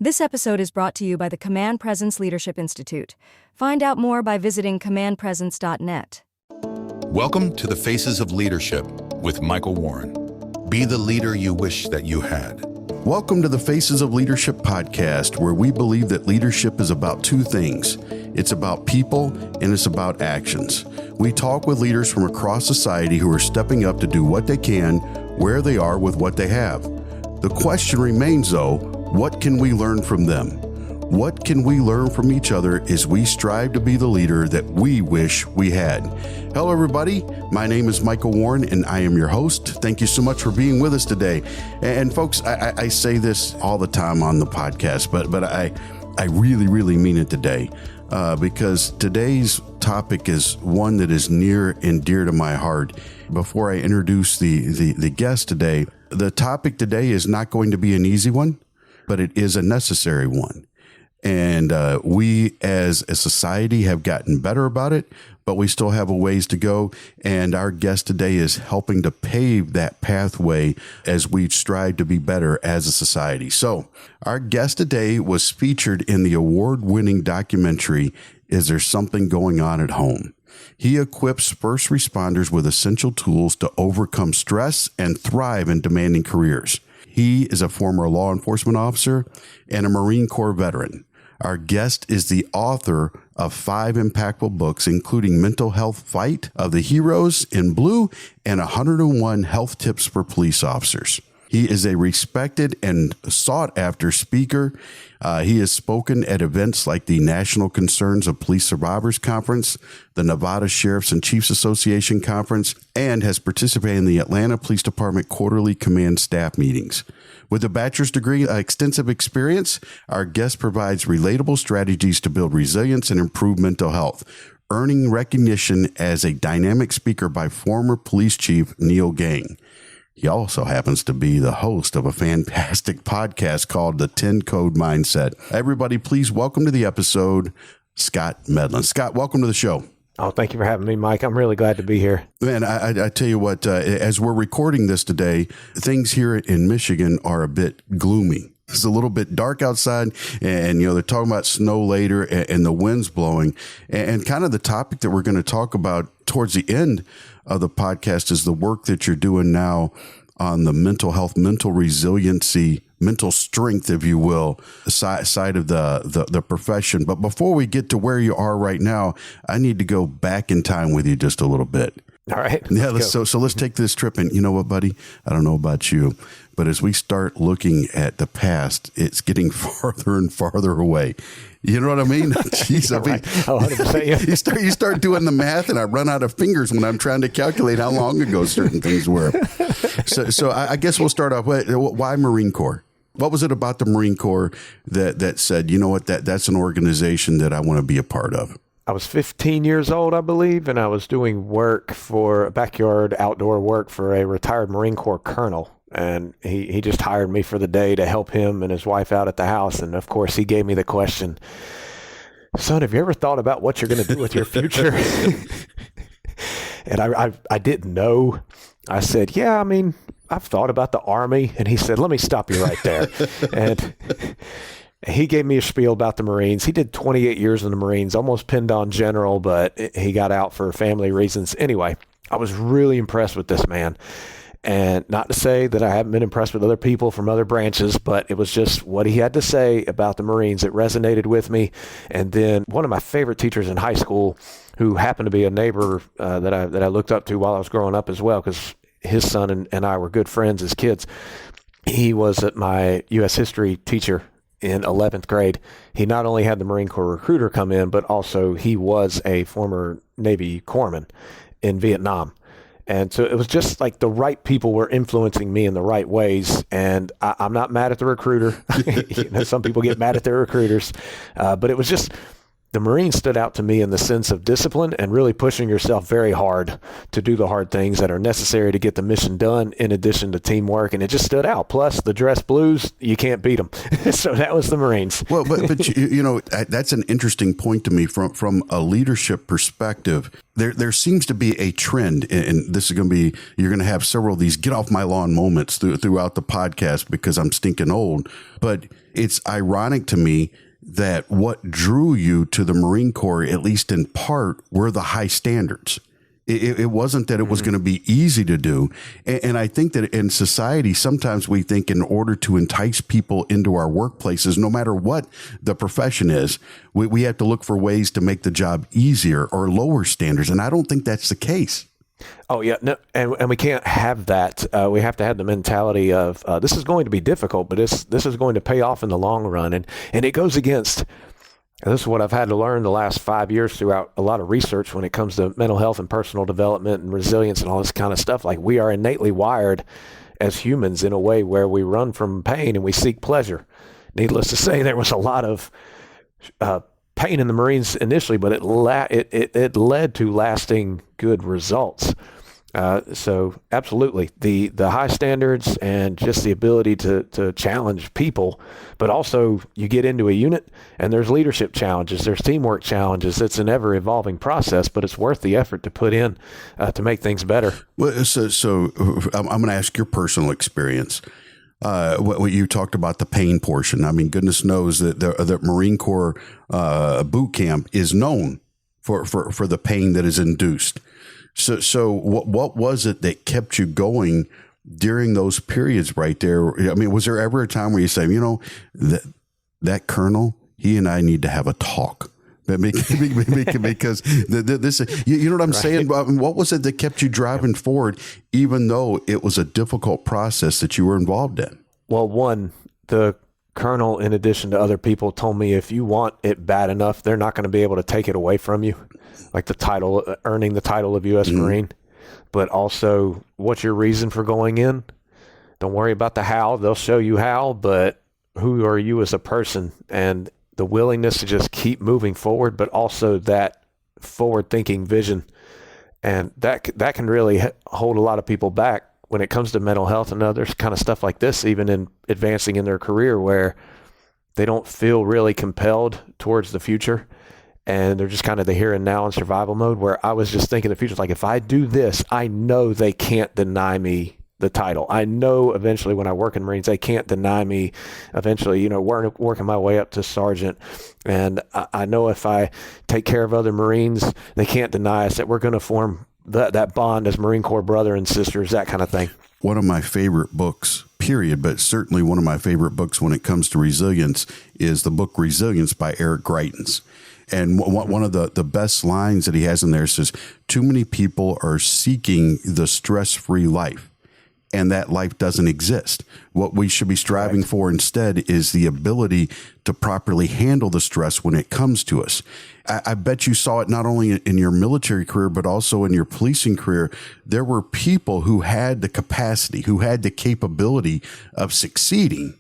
This episode is brought to you by the Command Presence Leadership Institute. Find out more by visiting commandpresence.net. Welcome to the Faces of Leadership with Michael Warren. Be the leader you wish that you had. Welcome to the Faces of Leadership podcast, where we believe that leadership is about two things. It's about people and it's about actions. We talk with leaders from across society who are stepping up to do what they can, where they are with what they have. The question remains, though, what can we learn from them? What can we learn from each other as we strive to be the leader that we wish we had? Hello, everybody. My name is Michael Warren, and I am your host. Thank you so much for being with us today. And folks, I say this all the time on the podcast, but I really mean it today, because today's topic is one that is near and dear to my heart. Before I introduce the guest today, the topic today is not going to be an easy one, but it is a necessary one. And we as a society have gotten better about it, but we still have a ways to go. And our guest today is helping to pave that pathway as we strive to be better as a society. So our guest today was featured in the award-winning documentary, Is There Something Going On at Home? He equips first responders with essential tools to overcome stress and thrive in demanding careers. He is a former law enforcement officer and a Marine Corps veteran. Our guest is the author of 5 impactful books, including Mental Health Fight of the Heroes in Blue and 101 Health Tips for Police Officers. He is a respected and sought-after speaker. He has spoken at events like the National Concerns of Police Survivors Conference, the Nevada Sheriffs and Chiefs Association Conference, and has participated in the Atlanta Police Department quarterly command staff meetings. With a bachelor's degree, extensive experience, our guest provides relatable strategies to build resilience and improve mental health, earning recognition as a dynamic speaker by former police chief Neil Gang. He also happens to be the host of a fantastic podcast called The 10 Code Mindset. Everybody, please welcome to the episode, Scott Medlin. Scott, welcome to the show. Oh, thank you for having me, Mike. I'm really glad to be here. Man, I tell you what, as we're recording this today, things here in Michigan are a bit gloomy. It's a little bit dark outside, and they're talking about snow later, and the wind's blowing. And kind of the topic that we're going to talk about towards the end of the podcast is the work that you're doing now on the mental health, mental resiliency, mental strength, if you will, side of the profession. But before we get to where you are right now, I need to go back in time with you just a little bit. All right. Yeah. So let's take this trip. And you know what, buddy? I don't know about you, but as we start looking at the past, it's getting farther and farther away. You know what I mean? Jeez, I mean, 100%, yeah. you start doing the math, and I run out of fingers when I'm trying to calculate how long ago certain things were. So I guess we'll start off with, why Marine Corps? What was it about the Marine Corps that said, you know what, that's an organization that I want to be a part of? I was 15 years old, I believe, and I was doing backyard outdoor work for a retired Marine Corps colonel. And he just hired me for the day to help him and his wife out at the house. And of course, he gave me the question, son, have you ever thought about what you're going to do with your future? And I didn't know. I said, yeah, I mean, I've thought about the Army. And he said, let me stop you right there. And he gave me a spiel about the Marines. He did 28 years in the Marines, almost pinned on general, but he got out for family reasons. Anyway, I was really impressed with this man. And not to say that I haven't been impressed with other people from other branches, but it was just what he had to say about the Marines that resonated with me. And then one of my favorite teachers in high school, who happened to be a neighbor that I looked up to while I was growing up as well, because his son and I were good friends as kids. He was my U.S. history teacher in 11th grade. He not only had the Marine Corps recruiter come in, but also he was a former Navy corpsman in Vietnam. And so it was just like the right people were influencing me in the right ways. And I'm not mad at the recruiter. Some people get mad at their recruiters. But it was just the Marine stood out to me in the sense of discipline and really pushing yourself very hard to do the hard things that are necessary to get the mission done, in addition to teamwork. And it just stood out. Plus, the dress blues, you can't beat them. So that was the Marines. Well, but you know, that's an interesting point to me from a leadership perspective. There seems to be a trend, and this is going to be, you're going to have several of these get off my lawn moments throughout the podcast because I'm stinking old. But it's ironic to me that what drew you to the Marine Corps, at least in part, were the high standards. It wasn't that it was going to be easy to do. And I think that in society, sometimes we think in order to entice people into our workplaces, no matter what the profession is, we have to look for ways to make the job easier or lower standards. And I don't think that's the case. Oh, yeah. No, and we can't have that. We have to have the mentality of this is going to be difficult, but this is going to pay off in the long run. And it goes against, and this is what I've had to learn the last 5 years throughout a lot of research when it comes to mental health and personal development and resilience and all this kind of stuff. Like, we are innately wired as humans in a way where we run from pain and we seek pleasure. Needless to say, there was a lot of pain in the Marines initially, but it led to lasting good results. So absolutely, the high standards and just the ability to challenge people, but also you get into a unit and there's leadership challenges, there's teamwork challenges. It's an ever evolving process, but it's worth the effort to put in to make things better. Well, so I'm going to ask your personal experience. What you talked about, the pain portion. I mean, goodness knows that the Marine Corps boot camp is known for the pain that is induced. So what was it that kept you going during those periods right there? I mean, was there ever a time where you say, you know, that colonel, he and I need to have a talk? Because this, you know what I'm saying? What was it that kept you driving forward, even though it was a difficult process that you were involved in? Well, one, the colonel, in addition to other people, told me if you want it bad enough, they're not going to be able to take it away from you, like the title, earning the title of U.S. Marine. But also, what's your reason for going in? Don't worry about the how. They'll show you how, but who are you as a person? And the willingness to just keep moving forward, but also that forward-thinking vision. And that can really hold a lot of people back when it comes to mental health and other kind of stuff like this, even in advancing in their career, where they don't feel really compelled towards the future. And they're just kind of the here and now in survival mode, where I was just thinking the future, like, if I do this, I know they can't deny me the title. I know eventually when I work in Marines, they can't deny me eventually, you know, working my way up to sergeant. And I know if I take care of other Marines, they can't deny us, that we're going to form that bond as Marine Corps brother and sisters, that kind of thing. One of my favorite books, period, but certainly one of my favorite books when it comes to resilience is the book Resilience by Eric Greitens. And one of the best lines that he has in there says, too many people are seeking the stress-free life, and that life doesn't exist. What we should be striving for instead is the ability to properly handle the stress when it comes to us. I bet you saw it not only in your military career, but also in your policing career. There were people who had the capacity, who had the capability of succeeding.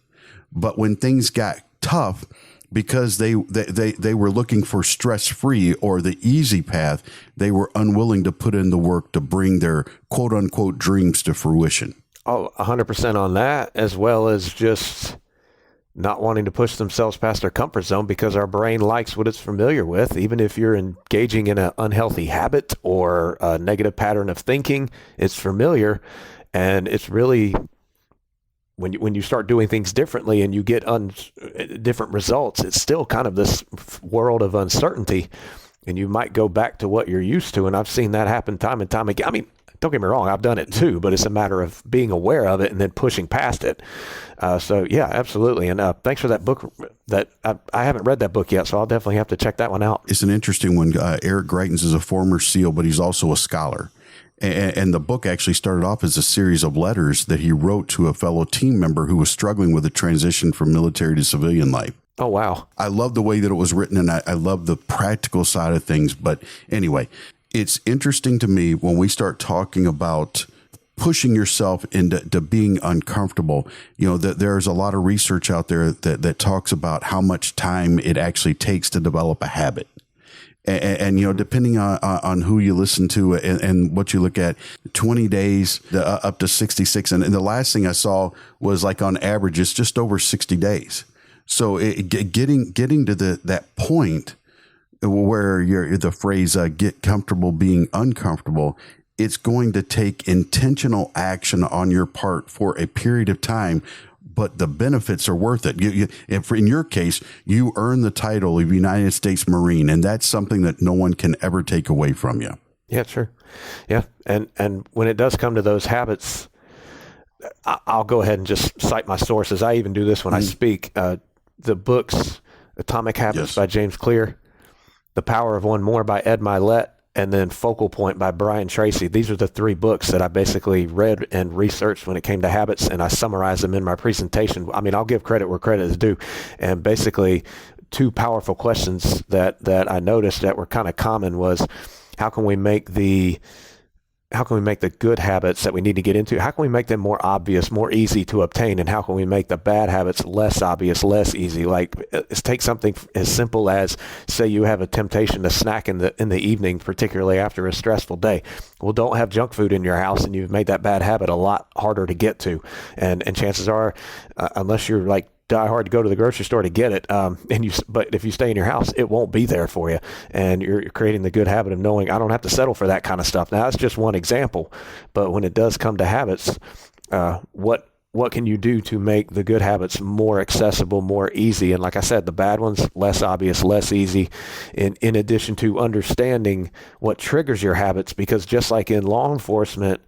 But when things got tough, because they were looking for stress-free or the easy path, they were unwilling to put in the work to bring their quote-unquote dreams to fruition. Oh, 100% on that, as well as just not wanting to push themselves past their comfort zone, because our brain likes what it's familiar with. Even if you're engaging in an unhealthy habit or a negative pattern of thinking, it's familiar. And it's really, when you start doing things differently and you get different results, it's still kind of this world of uncertainty, and you might go back to what you're used to. And I've seen that happen time and time again. I mean, don't get me wrong, I've done it too, but it's a matter of being aware of it and then pushing past it. So yeah, absolutely. And thanks for that book. That I haven't read that book yet, so I'll definitely have to check that one out. It's an interesting one. Eric Greitens is a former SEAL, but he's also a scholar. And the book actually started off as a series of letters that he wrote to a fellow team member who was struggling with a transition from military to civilian life. Oh, wow. I love the way that it was written, and I love the practical side of things. But anyway, it's interesting to me when we start talking about pushing yourself into being uncomfortable. You know, that there's a lot of research out there that talks about how much time it actually takes to develop a habit. And depending on who you listen to and what you look at, 20 days up to 66. And the last thing I saw was like on average, it's just over 60 days. So getting to that point where the phrase get comfortable being uncomfortable, it's going to take intentional action on your part for a period of time, but the benefits are worth it. If in your case, you earn the title of United States Marine, and that's something that no one can ever take away from you. Yeah, sure. Yeah. And when it does come to those habits, I'll go ahead and just cite my sources. I even do this when I speak. The books, Atomic Habits by James Clear, The Power of One More by Ed Milet, and then Focal Point by Brian Tracy. These are the 3 books that I basically read and researched when it came to habits, and I summarize them in my presentation. I mean, I'll give credit where credit is due. And basically, 2 powerful questions that I noticed that were kind of common was, how can we make the good habits that we need to get into, how can we make them more obvious, more easy to obtain, and how can we make the bad habits less obvious, less easy? Like, take something as simple as, say you have a temptation to snack in the evening, particularly after a stressful day. Well, don't have junk food in your house, and you've made that bad habit a lot harder to get to. And chances are, unless you're like die hard to go to the grocery store to get it. But if you stay in your house, it won't be there for you. And you're creating the good habit of knowing I don't have to settle for that kind of stuff. Now, that's just one example. But when it does come to habits, what can you do to make the good habits more accessible, more easy? And like I said, the bad ones, less obvious, less easy, in addition to understanding what triggers your habits. Because just like in law enforcement,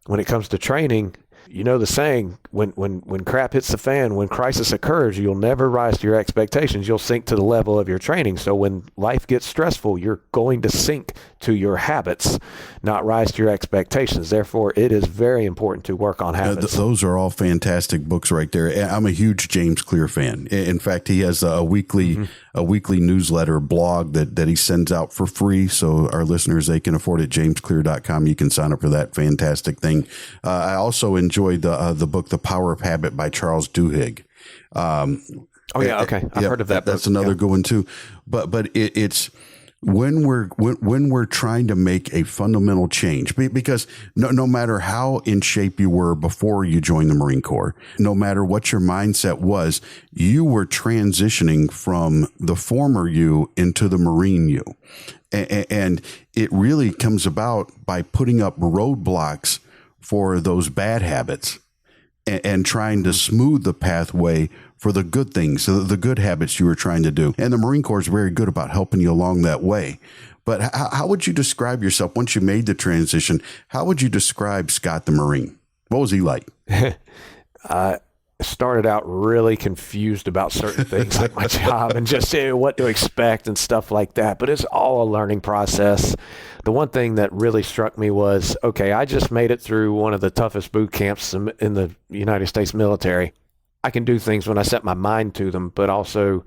when it comes to training, you know the saying, when crap hits the fan, when crisis occurs, you'll never rise to your expectations. You'll sink to the level of your training. So when life gets stressful, you're going to sink to your habits, not rise to your expectations. Therefore, it is very important to work on habits. Those are all fantastic books right there. I'm a huge James Clear fan. In fact, he has a weekly newsletter blog that he sends out for free. So our listeners, they can afford it. JamesClear.com. You can sign up for that fantastic thing. I also enjoyed the book, The Power of Habit by Charles Duhigg. Okay. I've heard of that. That's another good one too. But it's when we're trying to make a fundamental change, because no matter how in shape you were before you joined the Marine Corps, no matter what your mindset was, you were transitioning from the former you into the Marine you. And it really comes about by putting up roadblocks for those bad habits and trying to smooth the pathway for the good things, the good habits you were trying to do. And the Marine Corps is very good about helping you along that way. But how would you describe yourself once you made the transition? How would you describe Scott the Marine? What was he like? I started out really confused about certain things like my job and just what to expect and stuff like that. But it's all a learning process. The one thing that really struck me was, okay, I just made it through one of the toughest boot camps in the United States military. I can do things when I set my mind to them, but also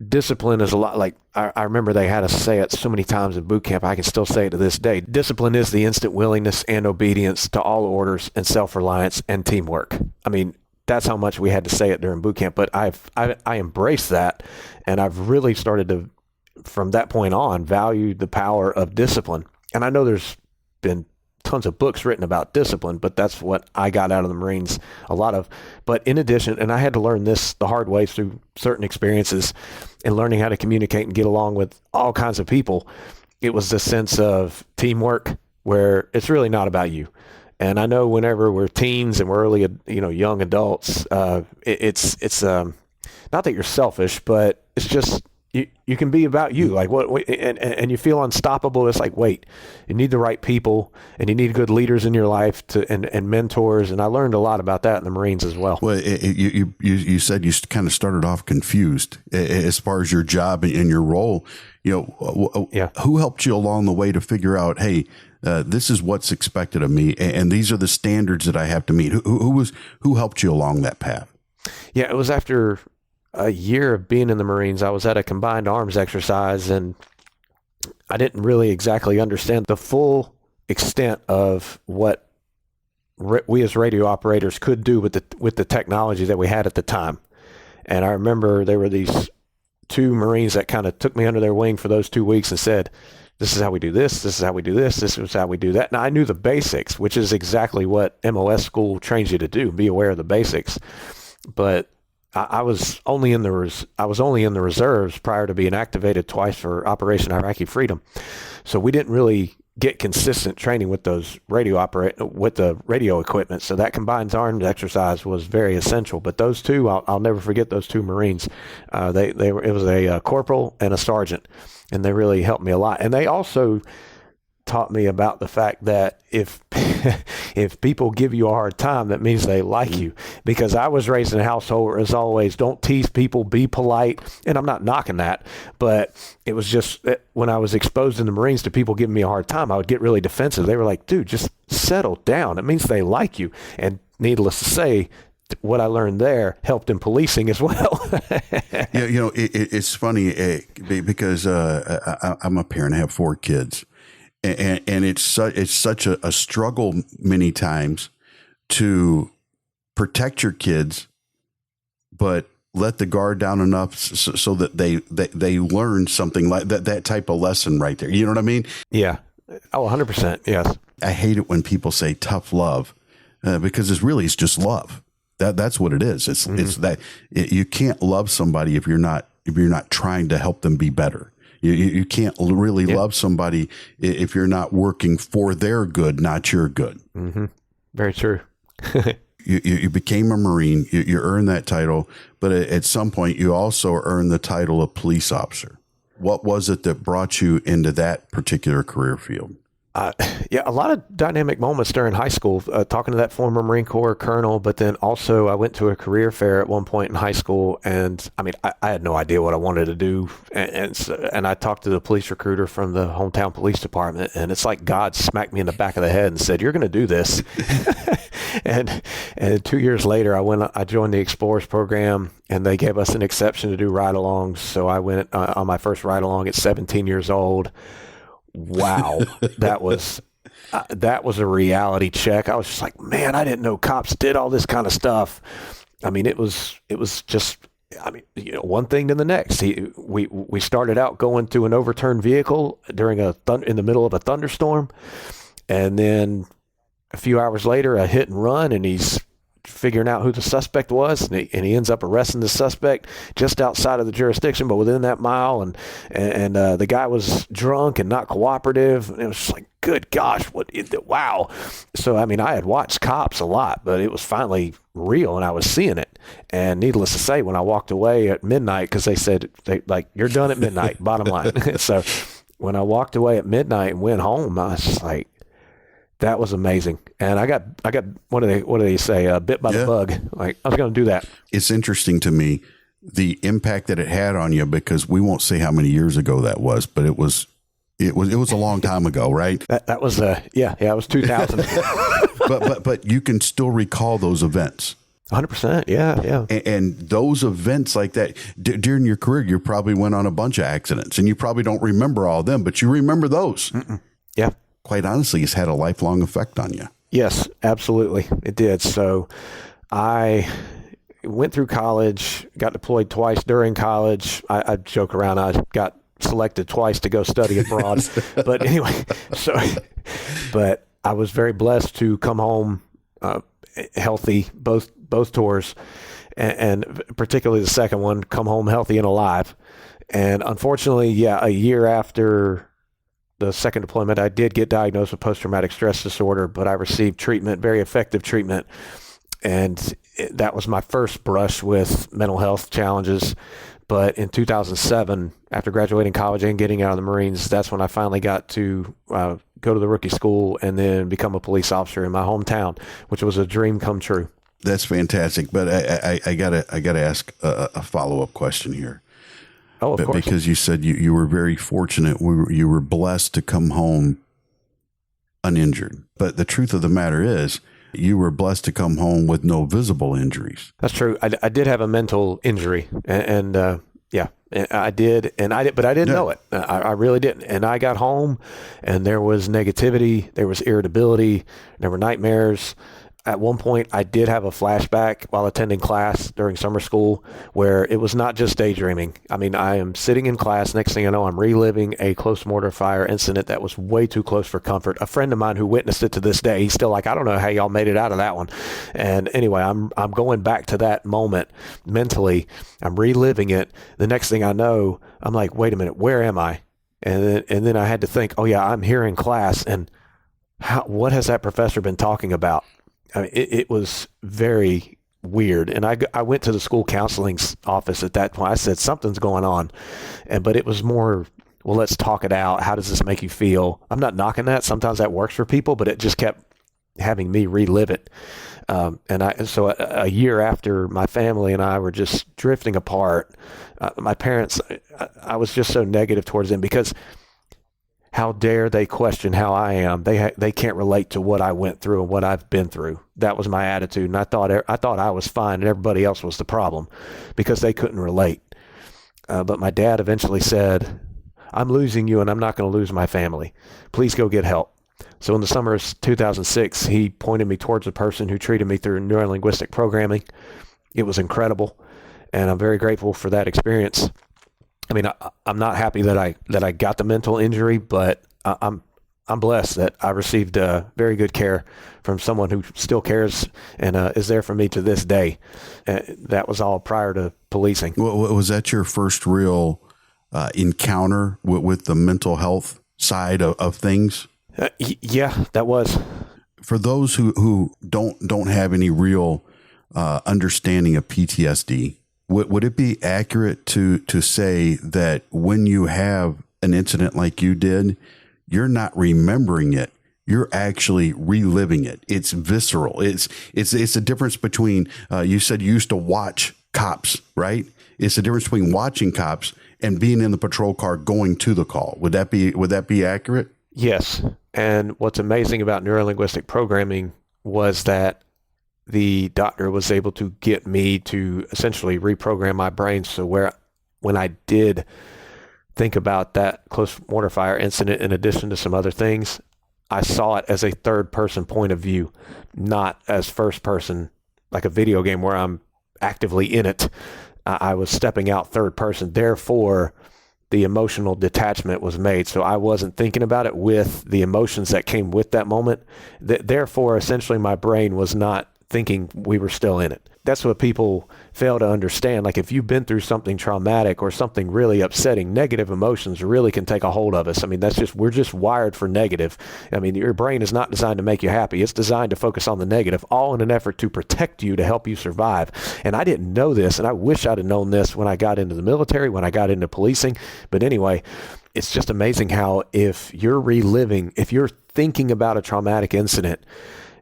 discipline is a lot like, I remember they had us say it so many times in boot camp, I can still say it to this day. Discipline is the instant willingness and obedience to all orders and self-reliance and teamwork. I mean, that's how much we had to say it during boot camp, but I embraced that, and I've really started to, from that point on, value the power of discipline. And I know there's been tons of books written about discipline, but that's what I got out of the Marines, a lot of. But in addition, and I had to learn this the hard way through certain experiences and learning how to communicate and get along with all kinds of people, it was the sense of teamwork where it's really not about you. And I know whenever we're teens and we're early, young adults, it's not that you're selfish, but it's just, you can be about you, like and you feel unstoppable. It's like, wait, you need the right people and you need good leaders in your life and mentors. And I learned a lot about that in the Marines as well. Well, you said you kind of started off confused as far as your job and your role. Who helped you along the way to figure out, hey, this is what's expected of me, and these are the standards that I have to meet. Who helped you along that path? Yeah, it was after a year of being in the Marines. I was at a combined arms exercise, and I didn't really exactly understand the full extent of what we as radio operators could do with the technology that we had at the time. And I remember there were these two Marines that kind of took me under their wing for those 2 weeks and said, this is how we do this. This is how we do this. This is how we do that. Now, I knew the basics, which is exactly what MOS school trains you to do, be aware of the basics. But I was only in the reserves prior to being activated twice for Operation Iraqi Freedom. So we didn't really get consistent training with the radio equipment. So that combined arms exercise was very essential. But those two, I'll never forget those two Marines. It was a corporal and a sergeant, and they really helped me a lot. And they also taught me about the fact that if people give you a hard time, that means they like you. Because I was raised in a household where, as always, don't tease people, be polite. And I'm not knocking that, but it was just that when I was exposed in the Marines to people giving me a hard time, I would get really defensive. They were like, dude, just settle down. It means they like you. And needless to say, what I learned there helped in policing as well. Yeah, it's funny because I'm a parent. I have 4 kids. And it's such a struggle many times to protect your kids, but let the guard down enough so that they learn something like that type of lesson right there. You know what I mean? Yeah. Oh, 100%. Yes. I hate it when people say tough love because it's just love. That's what it is. It's that you can't love somebody if you're not trying to help them be better. You can't really love somebody if you're not working for their good, not your good. Mm-hmm. Very true. You became a Marine. You earned that title, but at some point you also earned the title of police officer. What was it that brought you into that particular career field? A lot of dynamic moments during high school, talking to that former Marine Corps colonel, but then also I went to a career fair at one point in high school, and I mean, I had no idea what I wanted to do, and I talked to the police recruiter from the hometown police department, and it's like God smacked me in the back of the head and said, "You're going to do this." and 2 years later, I joined the Explorers program, and they gave us an exception to do ride-alongs, so I went on my first ride-along at 17 years old. Wow, that was a reality check. I was just like, man, I didn't know cops did all this kind of stuff. I mean, it was just, I mean, one thing to the next. We started out going to an overturned vehicle during in the middle of a thunderstorm, and then a few hours later, a hit and run, and he's figuring out who the suspect was, and he ends up arresting the suspect just outside of the jurisdiction, but within that mile, and the guy was drunk and not cooperative, and it was just like, good gosh, wow. So, I mean, I had watched Cops a lot, but it was finally real, and I was seeing it, and needless to say, when I walked away at midnight, because they said, you're done at midnight, bottom line. So, when I walked away at midnight and went home, I was just like, that was amazing. And I got what do they say? Bit by the bug. Like, I was going to do that. It's interesting to me, the impact that it had on you, because we won't say how many years ago that was, but it was a long time ago, right? That was it was 2000. but you can still recall those events. 100%. Yeah. And those events like that during your career, you probably went on a bunch of accidents, and you probably don't remember all of them, but you remember those. Mm-mm. Yeah. Quite honestly, it's had a lifelong effect on you. Yes, absolutely. It did. So I went through college, got deployed twice during college. I joke around. I got selected twice to go study abroad. But anyway, but I was very blessed to come home healthy, both tours, and particularly the second one, come home healthy and alive. And unfortunately, a year after the second deployment, I did get diagnosed with post-traumatic stress disorder, but I received treatment, very effective treatment. And that was my first brush with mental health challenges. But in 2007, after graduating college and getting out of the Marines, that's when I finally got to go to the rookie school and then become a police officer in my hometown, which was a dream come true. That's fantastic. But I gotta ask a follow-up question here. Oh, of course. Because you said you were very fortunate. You were blessed to come home uninjured. But the truth of the matter is, you were blessed to come home with no visible injuries. That's true. I did have a mental injury, and I did, but I didn't know it. I really didn't. And I got home, and there was negativity, there was irritability, there were nightmares. At one point, I did have a flashback while attending class during summer school where it was not just daydreaming. I mean, I am sitting in class. Next thing I know, I'm reliving a close mortar fire incident that was way too close for comfort. A friend of mine who witnessed it to this day, he's still like, I don't know how y'all made it out of that one. And anyway, I'm going back to that moment mentally. I'm reliving it. The next thing I know, I'm like, wait a minute, where am I? And then I had to think, oh yeah, I'm here in class, and what has that professor been talking about? I mean, it was very weird. And I went to the school counseling office at that point. I said, something's going on. But it was more, well, let's talk it out. How does this make you feel? I'm not knocking that. Sometimes that works for people, but it just kept having me relive it. So a year after my family and I were just drifting apart, my parents, I was just so negative towards them because how dare they question how I am? They can't relate to what I went through and what I've been through. That was my attitude, and I thought I was fine, and everybody else was the problem because they couldn't relate. But my dad eventually said, "I'm losing you, and I'm not going to lose my family. Please go get help." So in the summer of 2006, he pointed me towards a person who treated me through neurolinguistic programming. It was incredible, and I'm very grateful for that experience. I mean, I'm not happy that I got the mental injury, but I'm blessed that I received very good care from someone who still cares and is there for me to this day. That was all prior to policing. Was that your first real encounter with the mental health side of things? Yeah, that was. For those who don't have any real understanding of PTSD, would it be accurate to say that when you have an incident like you did, you're not remembering it, you're actually reliving it? It's visceral. It's a difference between, you said you used to watch cops, right? It's a difference between watching cops and being in the patrol car going to the call. Would that be accurate? Yes. And what's amazing about neurolinguistic programming was that the doctor was able to get me to essentially reprogram my brain. So when I did think about that close mortar fire incident, in addition to some other things, I saw it as a third person point of view, not as first person, like a video game where I'm actively in it. I was stepping out third person. Therefore, the emotional detachment was made. So I wasn't thinking about it with the emotions that came with that moment. Therefore, essentially, my brain was not thinking we were still in it. That's what people fail to understand. Like if you've been through something traumatic or something really upsetting, negative emotions really can take a hold of us. I mean, we're just wired for negative. I mean, your brain is not designed to make you happy. It's designed to focus on the negative, all in an effort to protect you, to help you survive. And I didn't know this, and I wish I'd have known this when I got into the military, when I got into policing. But anyway, it's just amazing how if you're thinking about a traumatic incident,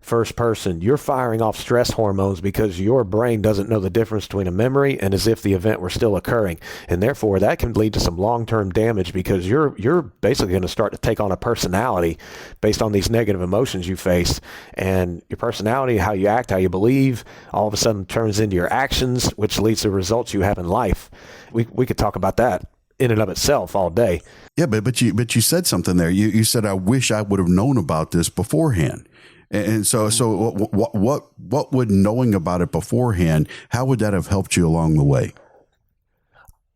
first person, you're firing off stress hormones because your brain doesn't know the difference between a memory and as if the event were still occurring. And therefore, that can lead to some long-term damage because you're basically going to start to take on a personality based on these negative emotions you face. And your personality, how you act, how you believe, all of a sudden turns into your actions, which leads to results you have in life. We could talk about that in and of itself all day. Yeah, but you said something there. You said, I wish I would have known about this beforehand. And so what would knowing about it beforehand, how would that have helped you along the way?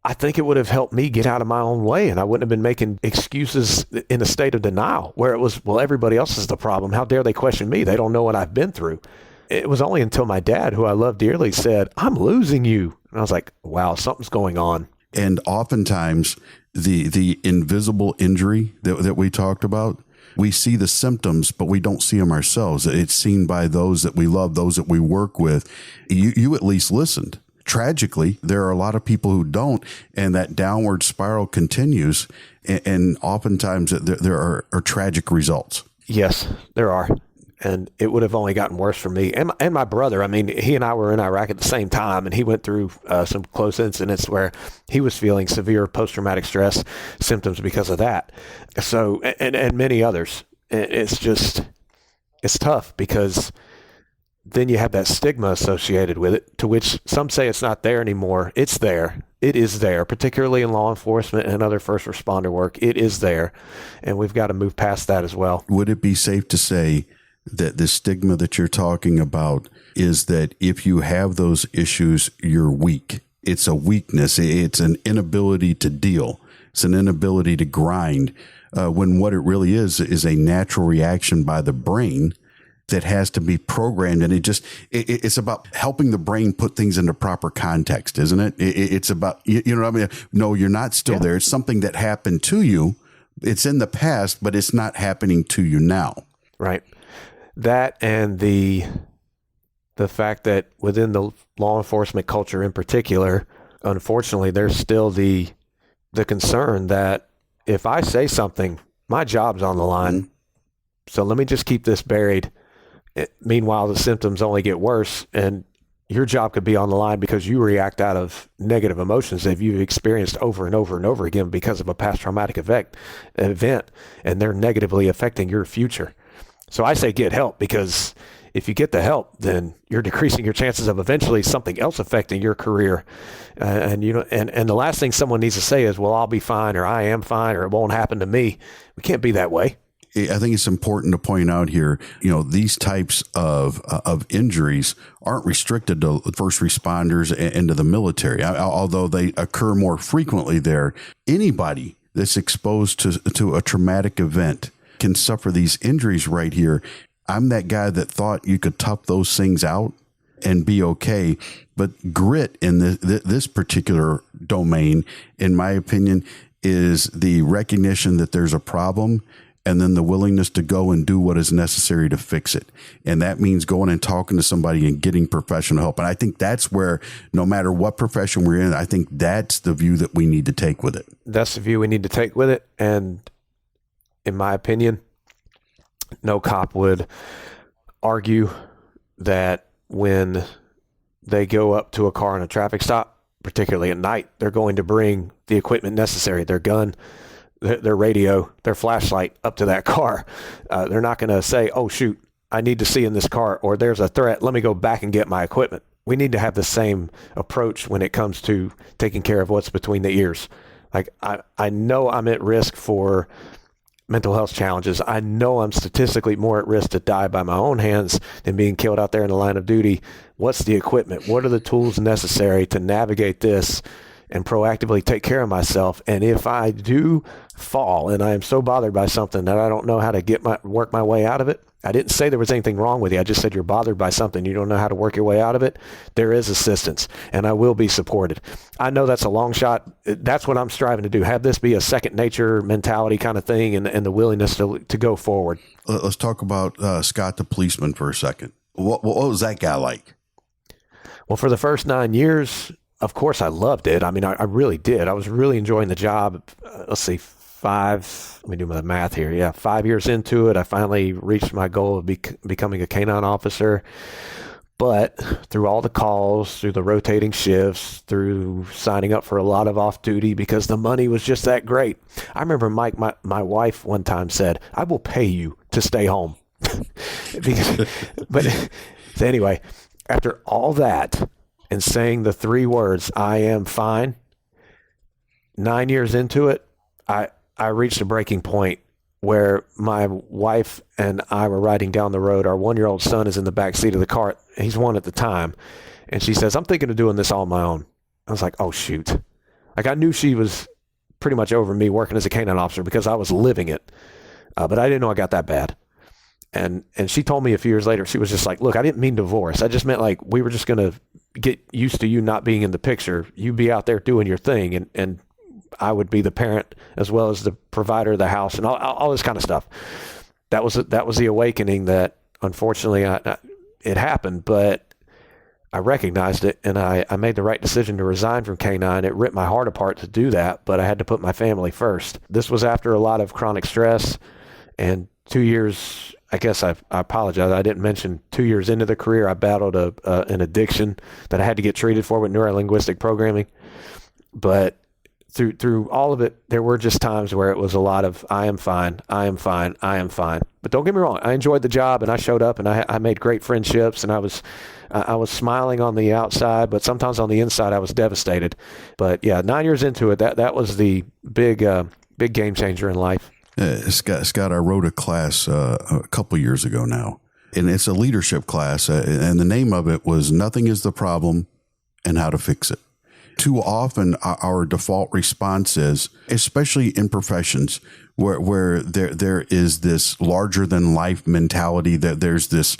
I think it would have helped me get out of my own way, and I wouldn't have been making excuses in a state of denial where it was, well, everybody else is the problem. How dare they question me? They don't know what I've been through. It was only until my dad, who I love dearly, said, "I'm losing you." And I was like, wow, something's going on. And oftentimes the invisible injury that we talked about, we see the symptoms, but we don't see them ourselves. It's seen by those that we love, those that we work with. You at least listened. Tragically, there are a lot of people who don't, and that downward spiral continues. And oftentimes there are tragic results. Yes, there are. And it would have only gotten worse for me and my brother. I mean, he and I were in Iraq at the same time, and he went through some close incidents where he was feeling severe post-traumatic stress symptoms because of that. So, and many others. It's tough because then you have that stigma associated with it, to which some say it's not there anymore. It's there. It is there, particularly in law enforcement and other first responder work. It is there, and we've got to move past that as well. Would it be safe to say that the stigma that you're talking about is that if you have those issues, you're weak. It's a weakness. It's an inability to deal. It's an inability to grind, when what it really is a natural reaction by the brain that has to be programmed. And it's about helping the brain put things into proper context, isn't it? It's about, you know what I mean? No, you're not still there. It's something that happened to you. It's in the past, but it's not happening to you now. Right. That and the fact that within the law enforcement culture in particular, unfortunately, there's still the concern that if I say something, my job's on the line. Mm-hmm. So let me just keep this buried. Meanwhile, the symptoms only get worse, and your job could be on the line because you react out of negative emotions that you've experienced over and over and over again because of a past traumatic event, and they're negatively affecting your future. So I say get help, because if you get the help, then you're decreasing your chances of eventually something else affecting your career. And the last thing someone needs to say is, well, I'll be fine, or I am fine, or it won't happen to me. We can't be that way. I think it's important to point out here, these types of injuries aren't restricted to first responders and to the military, although they occur more frequently there. Anybody that's exposed to a traumatic event can suffer these injuries right here. I'm that guy that thought you could tough those things out and be okay. But grit in this particular domain, in my opinion, is the recognition that there's a problem and then the willingness to go and do what is necessary to fix it. And that means going and talking to somebody and getting professional help. And I think that's where, no matter what profession we're in, I think that's the view that we need to take with it. That's the view we need to take with it. And in my opinion, no cop would argue that when they go up to a car on a traffic stop, particularly at night, they're going to bring the equipment necessary, their gun, their radio, their flashlight up to that car. They're not going to say, oh, shoot, I need to see in this car, or there's a threat, let me go back and get my equipment. We need to have the same approach when it comes to taking care of what's between the ears. Like, I know I'm at risk for mental health challenges. I know I'm statistically more at risk to die by my own hands than being killed out there in the line of duty. What's the equipment? What are the tools necessary to navigate this and proactively take care of myself? And if I do fall and I am so bothered by something that I don't know how to work my way out of it, I didn't say there was anything wrong with you. I just said you're bothered by something. You don't know how to work your way out of it. There is assistance, and I will be supported. I know that's a long shot. That's what I'm striving to do. Have this be a second nature mentality kind of thing, and the willingness to go forward. Let's talk about Scott the policeman for a second. What was that guy like? Well, for the first 9 years, of course, I loved it. I mean, I really did. I was really enjoying the job. Let's see, let me do my math here. Yeah, 5 years into it, I finally reached my goal of becoming a canine officer. But through all the calls, through the rotating shifts, through signing up for a lot of off-duty because the money was just that great. I remember Mike, my wife, one time said, I will pay you to stay home. So anyway, after all that and saying the 3 words, I am fine, 9 years into it, I reached a breaking point where my wife and I were riding down the road. Our 1-year-old son is in the back seat of the car. He's 1 at the time. And she says, I'm thinking of doing this all on my own. I was like, oh, shoot. Like, I knew she was pretty much over me working as a canine officer because I was living it. But I didn't know I got that bad. And she told me a few years later, she was just like, look, I didn't mean divorce. I just meant like we were just going to get used to you not being in the picture. You be out there doing your thing, and I would be the parent as well as the provider of the house and all this kind of stuff. That was the awakening that unfortunately it happened, but I recognized it and I made the right decision to resign from K-9. It ripped my heart apart to do that, but I had to put my family first. This was after a lot of chronic stress, and 2 years, I guess I apologize. I didn't mention 2 years into the career, I battled an addiction that I had to get treated for with neurolinguistic programming. But through all of it, there were just times where it was a lot of, I am fine, I am fine, I am fine. But don't get me wrong, I enjoyed the job and I showed up and I made great friendships and I was smiling on the outside, but sometimes on the inside I was devastated. But yeah, 9 years into it, that was the big game changer in life. Scott, I wrote a class a couple years ago now And it's a leadership class. And the name of it was Nothing is the Problem and How to Fix It. Too often our default response is, especially in professions where there is this larger than life mentality, that there's this,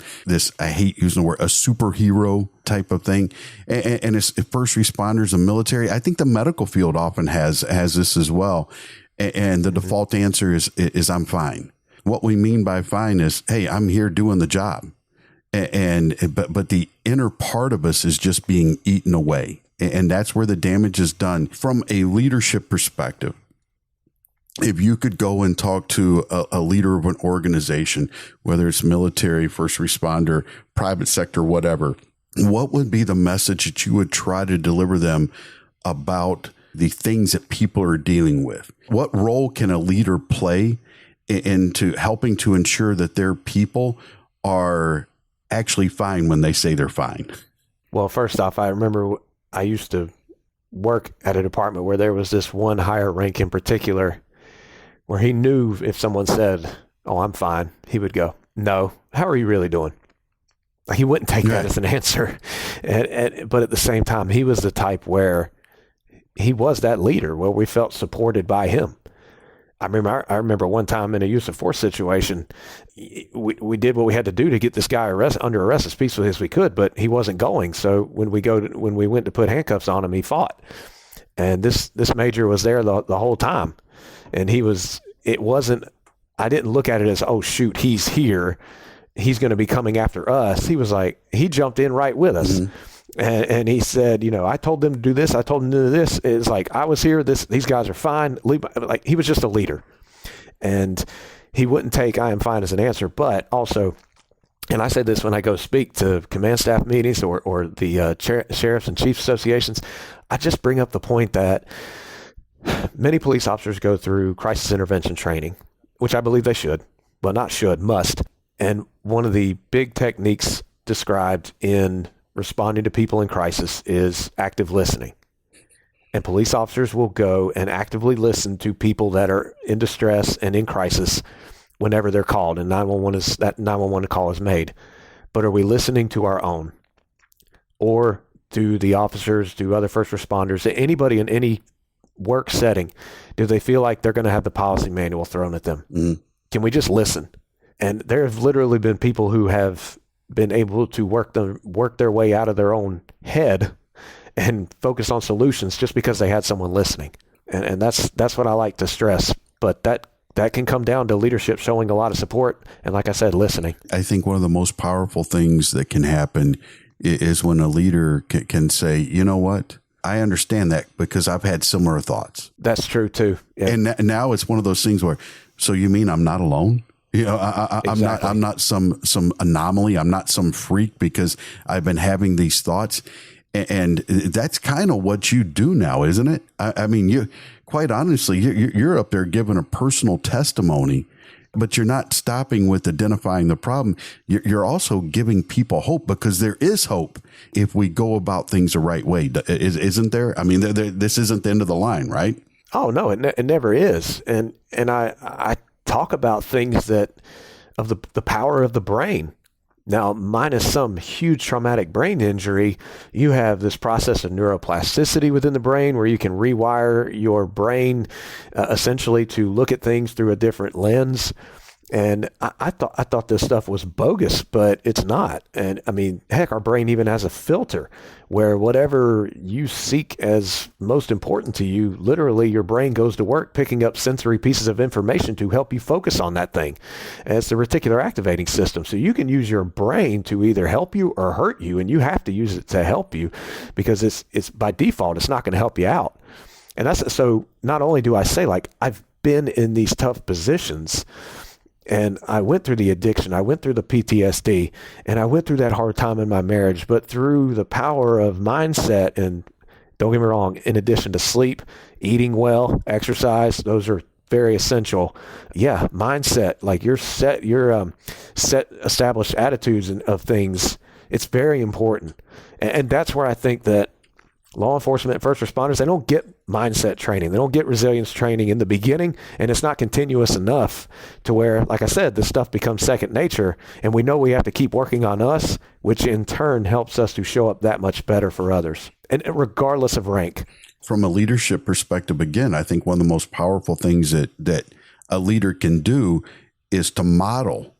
I hate using the word, a superhero type of thing. And it's first responders and military. I think the medical field often has this as well. And the default answer is I'm fine. What we mean by fine is, hey, I'm here doing the job. But the inner part of us is just being eaten away. And that's where the damage is done. From a leadership perspective, if you could go and talk to a leader of an organization, whether it's military, first responder, private sector, whatever, what would be the message that you would try to deliver them about the things that people are dealing with? What role can a leader play into helping to ensure that their people are actually fine when they say they're fine? Well, first off, I remember I used to work at a department where there was this one higher rank in particular where he knew if someone said, "Oh, I'm fine," he would go, "No, how are you really doing?" He wouldn't take that as an answer. But at the same time, he was the type where he was that leader where we felt supported by him. I remember one time in a use of force situation, we did what we had to do to get this guy under arrest as peacefully as we could, but he wasn't going. So when we went to put handcuffs on him, he fought. And this major was there the whole time. And I didn't look at it as, oh shoot, he's here, he's going to be coming after us. He was like, he jumped in right with us. Mm-hmm. And he said, I told them to do this. I told them to do this. It's like, I was here. These guys are fine. Like, he was just a leader, and he wouldn't take "I am fine" as an answer. But also, and I say this when I go speak to command staff meetings or the sheriffs and chiefs associations, I just bring up the point that many police officers go through crisis intervention training, which I believe they should, but not should, must. And one of the big techniques described in responding to people in crisis is active listening. And police officers will go and actively listen to people that are in distress and in crisis whenever they're called, and 911 call is made. But are we listening to our own? Or do the officers, do other first responders, anybody in any work setting, do they feel like they're going to have the policy manual thrown at them? Mm. Can we just listen? And there have literally been people who have been able to work their way out of their own head and focus on solutions just because they had someone listening. And that's what I like to stress. But that can come down to leadership showing a lot of support. And like I said, listening. I think one of the most powerful things that can happen is when a leader can say, you know what? I understand that because I've had similar thoughts. That's true too. Yeah. And now it's one of those things where, so you mean I'm not alone? Exactly. I'm not some anomaly. I'm not some freak because I've been having these thoughts. And that's kind of what you do now, isn't it? I mean, you quite honestly, you're up there giving a personal testimony, but you're not stopping with identifying the problem. You're also giving people hope, because there is hope if we go about things the right way. Isn't there? I mean, this isn't the end of the line, right? Oh, no, it never is. And I talk about things that of the power of the brain. Now, minus some huge traumatic brain injury, you have this process of neuroplasticity within the brain where you can rewire your brain essentially to look at things through a different lens. And I thought this stuff was bogus, but it's not. And I mean, heck, our brain even has a filter where whatever you seek as most important to you, literally your brain goes to work picking up sensory pieces of information to help you focus on that thing. And it's the reticular activating system. So you can use your brain to either help you or hurt you, and you have to use it to help you, because it's by default, it's not going to help you out. And that's so. Not only do I say, like, I've been in these tough positions, and I went through the addiction, I went through the PTSD, and I went through that hard time in my marriage, but through the power of mindset, and don't get me wrong, in addition to sleep, eating well, exercise, those are very essential. Yeah, mindset, like your established attitudes of things, it's very important. And that's where I think that Law enforcement, first responders, they don't get mindset training. They don't get resilience training in the beginning, and it's not continuous enough to where, like I said, this stuff becomes second nature, and we know we have to keep working on us, which in turn helps us to show up that much better for others, and regardless of rank. From a leadership perspective, again, I think one of the most powerful things that a leader can do is to model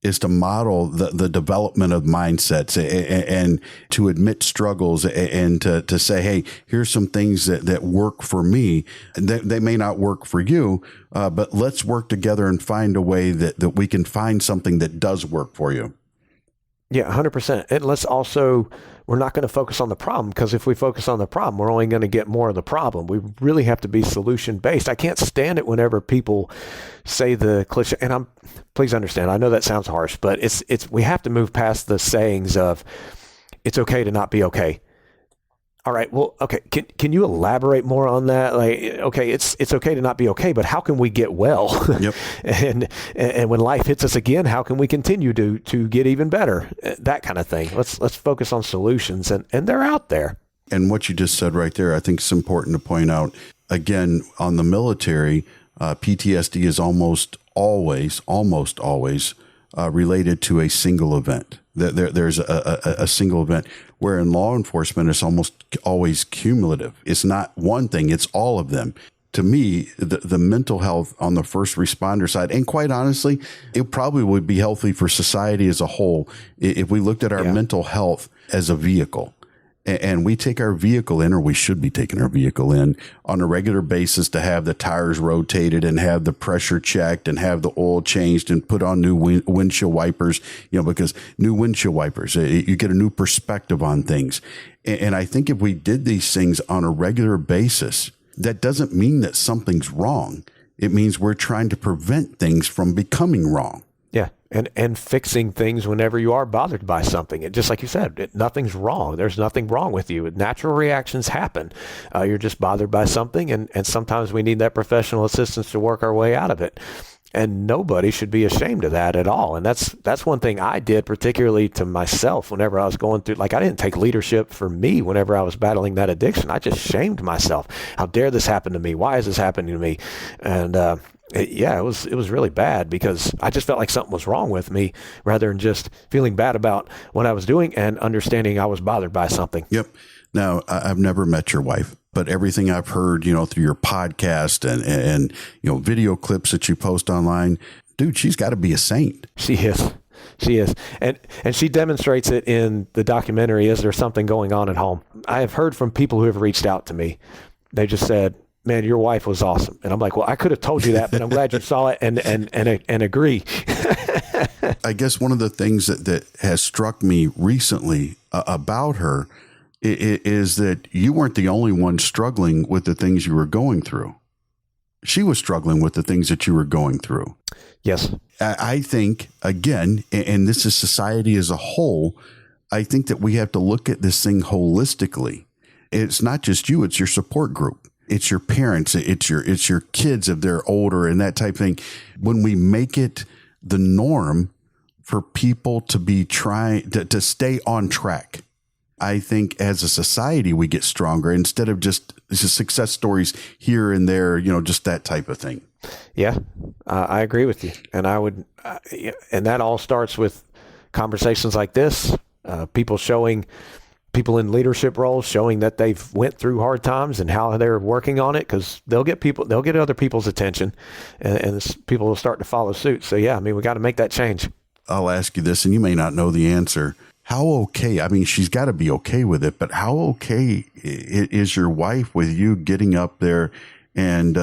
the development of mindsets and to admit struggles and to say, hey, here's some things that work for me. They may not work for you, but let's work together and find a way that we can find something that does work for you. Yeah, 100%. And we're not going to focus on the problem, because if we focus on the problem, we're only going to get more of the problem. We really have to be solution based. I can't stand it whenever people say the cliche, and please understand, I know that sounds harsh, but we have to move past the sayings of it's okay to not be okay. All right. Well, okay. Can you elaborate more on that? Like, okay, it's okay to not be okay, but how can we get well? Yep. and when life hits us again, how can we continue to get even better? That kind of thing. Let's focus on solutions, and they're out there. And what you just said right there, I think it's important to point out again on the military. PTSD is almost always related to a single event. There's a single event, where in law enforcement, it's almost always cumulative. It's not one thing, it's all of them. To me, the mental health on the first responder side, and quite honestly, it probably would be healthy for society as a whole if we looked at our mental health as a vehicle. And we take our vehicle in, or we should be taking our vehicle in on a regular basis to have the tires rotated and have the pressure checked and have the oil changed and put on new windshield wipers, because new windshield wipers, you get a new perspective on things. And I think if we did these things on a regular basis, that doesn't mean that something's wrong. It means we're trying to prevent things from becoming wrong. Yeah. And fixing things whenever you are bothered by something. And just like you said, nothing's wrong. There's nothing wrong with you. Natural reactions happen. You're just bothered by something, and sometimes we need that professional assistance to work our way out of it. And nobody should be ashamed of that at all. And that's one thing I did, particularly to myself, whenever I was going through, I didn't take leadership for me whenever I was battling that addiction. I just shamed myself. How dare this happen to me? Why is this happening to me? And, it was really bad, because I just felt like something was wrong with me, rather than just feeling bad about what I was doing and understanding I was bothered by something. Yep. Now, I've never met your wife, but everything I've heard, through your podcast and video clips that you post online, dude, she's got to be a saint. She is. She is. And she demonstrates it in the documentary, Is There Something Going On at Home? I have heard from people who have reached out to me. They just said, man, your wife was awesome. And I'm like, well, I could have told you that, but I'm glad you saw it and agree. I guess one of the things that has struck me recently about her is that you weren't the only one struggling with the things you were going through. She was struggling with the things that you were going through. Yes. I think, again, and this is society as a whole, I think that we have to look at this thing holistically. It's not just you, it's your support group. It's your parents, it's your kids if they're older and that type of thing. When we make it the norm for people to be trying to stay on track, I think as a society, we get stronger instead of just success stories here and there, just that type of thing. Yeah, I agree with you. And I would, and that all starts with conversations like this, people in leadership roles showing that they've went through hard times and how they're working on it, because they'll get other people's attention, and people will start to follow suit. So yeah, we got to make that change. I'll ask you this, and you may not know the answer. How okay? She's got to be okay with it, but how okay is your wife with you getting up there and,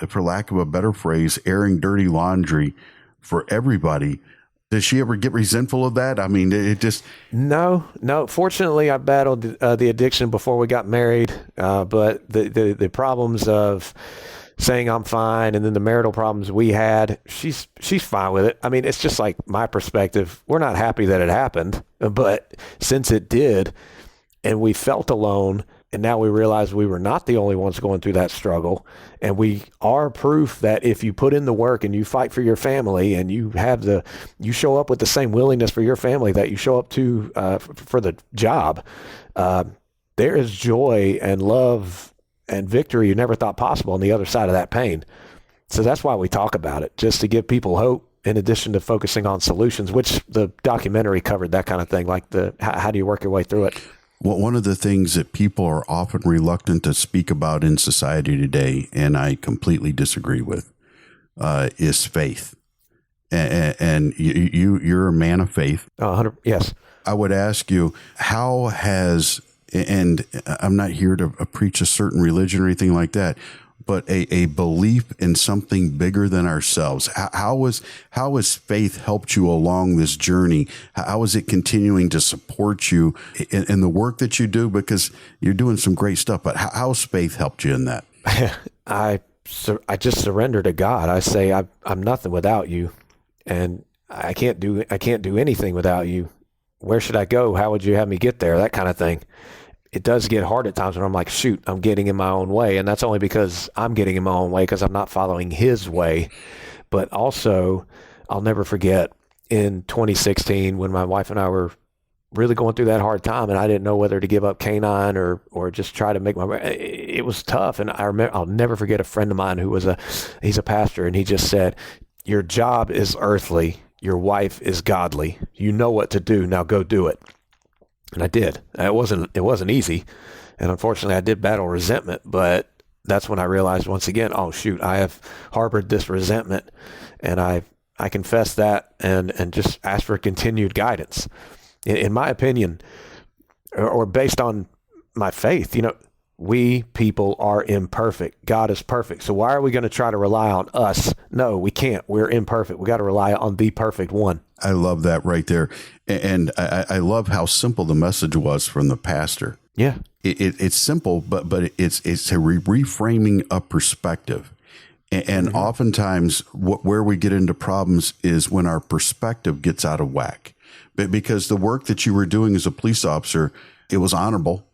for lack of a better phrase, airing dirty laundry for everybody? Does she ever get resentful of that? It just... No. Fortunately, I battled the addiction before we got married. But the problems of saying I'm fine, and then the marital problems we had, she's fine with it. It's just like my perspective. We're not happy that it happened, but since it did, and we felt alone, and now we realize we were not the only ones going through that struggle. And we are proof that if you put in the work and you fight for your family, and you show up with the same willingness for your family that you show up to for the job, that there is joy and love and victory you never thought possible on the other side of that pain. So that's why we talk about it, just to give people hope, in addition to focusing on solutions, which the documentary covered that kind of thing, like how do you work your way through it? Well, one of the things that people are often reluctant to speak about in society today, and I completely disagree with, is faith. And you're a man of faith. 100, yes. I would ask you, how has, and I'm not here to preach a certain religion or anything like that, but a belief in something bigger than ourselves. How has faith helped you along this journey? How is it continuing to support you in the work that you do? Because you're doing some great stuff, but how has faith helped you in that? I just surrender to God. I say, I'm nothing without you, and I can't do anything without you. Where should I go? How would you have me get there? That kind of thing. It does get hard at times when I'm like, shoot, I'm getting in my own way. And that's only because I'm getting in my own way because I'm not following his way. But also, I'll never forget in 2016 when my wife and I were really going through that hard time and I didn't know whether to give up canine or just try to make it was tough. And I'll never forget a friend of mine he's a pastor, and he just said, your job is earthly. Your wife is godly. You know what to do. Now go do it. And I did. It wasn't easy. And unfortunately, I did battle resentment, but that's when I realized once again, oh, shoot, I have harbored this resentment. And I confessed that and just asked for continued guidance. In my opinion, or based on my faith, we people are imperfect. God is perfect. So why are we going to try to rely on us? No, we can't. We're imperfect. We got to rely on the perfect one. I love that right there. And I love how simple the message was from the pastor. Yeah. It's simple, but it's a reframing of perspective. And oftentimes where we get into problems is when our perspective gets out of whack. But because the work that you were doing as a police officer, it was honorable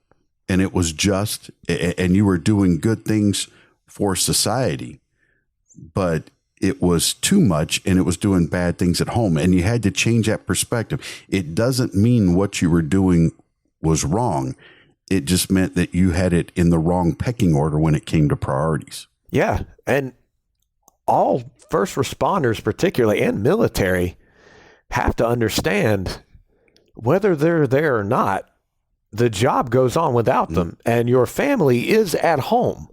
and it was just, and you were doing good things for society, but it was too much and it was doing bad things at home, and you had to change that perspective. It doesn't mean what you were doing was wrong. It just meant that you had it in the wrong pecking order when it came to priorities. Yeah. And all first responders, particularly, and military, have to understand whether they're there or not, the job goes on without them, and your family is at home.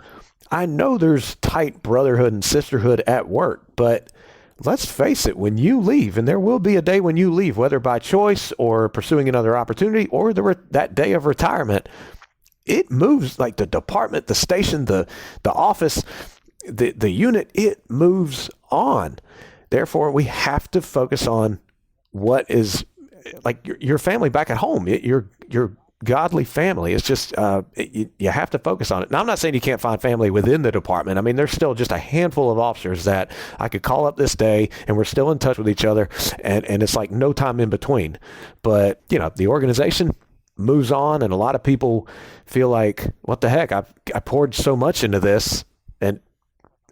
I know there's tight brotherhood and sisterhood at work, but let's face it, when you leave, and there will be a day when you leave, whether by choice or pursuing another opportunity or that day of retirement, it moves like the department, the station, the office, the unit, it moves on. Therefore, we have to focus on what is like your family back at home, your godly family. It's just, you have to focus on it. Now, I'm not saying you can't find family within the department. I mean, there's still just a handful of officers that I could call up this day and we're still in touch with each other, and it's like no time in between. But, the organization moves on, and a lot of people feel like, what the heck? I poured so much into this, and